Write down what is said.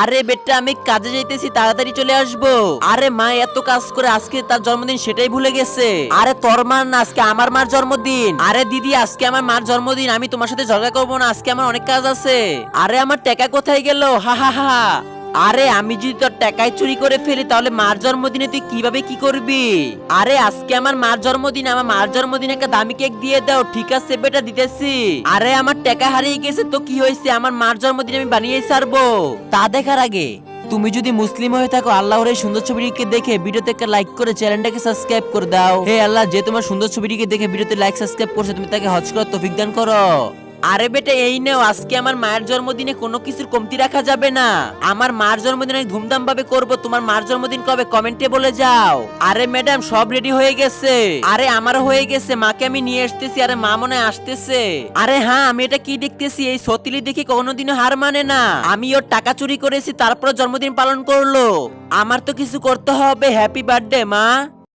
আরে বেটা আমি কাজে যাইতেছি, তাড়াতাড়ি চলে আসবো। আরে মা এত কাজ করে আজকে তার জন্মদিন সেটাই ভুলে গেছে। আরে তোর মার না, আজকে আমার মার জন্মদিন। আরে দিদি আজকে আমার মার জন্মদিন, আমি তোমার সাথে ঝগড়া করবো না, আজকে আমার অনেক কাজ আছে। আরে আমার টাকা কোথায় গেল? হা হা হা। আরে আমি যদি তোর টাকায় চুরি করে ফেলি তাহলে মার জন্মদিনে তুই কিভাবে কি করবি? আরে আজকে আমার মার জন্মদিন, আমার মার জন্মদিনে একটা দামি কেক দিয়ে দাও। ঠিক আছে বেটা দিতেছি। আরে আমার টাকা হারিয়ে গেছে তো কি হয়েছে, আমার মার জন্মদিন আমি বানিয়ে ছাড়বো। তা দেখার আগে তুমি যদি মুসলিম হয়ে থাকো আল্লাহর এই সুন্দর ছবিটিকে দেখে ভিডিওতে একটা লাইক করে চ্যানেলটাকে সাবস্ক্রাইব করে দাও। হে আল্লাহ, যে তোমার সুন্দর ছবিটিকে দেখে ভিডিওতে লাইক সাবস্ক্রাইব করছে তুমি তাকে হজ করার তৌফিক দান করো। আরে বেটা এই নেও, আজকে আমার মায়ের জন্মদিনে কোনো কিছুর কমতি রাখা যাবে না। আমার মার জন্মদিন আমি ধুমধাম ভাবে করবো। তোমার মার জন্মদিন কবে কমেন্টে বলে যাও। আরে ম্যাডাম সব রেডি হয়ে গেছে। আরে আমারও হয়ে গেছে, মাকে আমি নিয়ে আসতেছি। আরে মা মনে হয় আসতেছে। আরে হ্যাঁ আমি এটা কি দেখতেছি, এই সতিলি দেখি কোনোদিনও হার মানে না। আমি ওর টাকা চুরি করেছি তারপর জন্মদিন পালন করলো। আমার তো কিছু করতে হবে। হ্যাপি বার্থডে মা।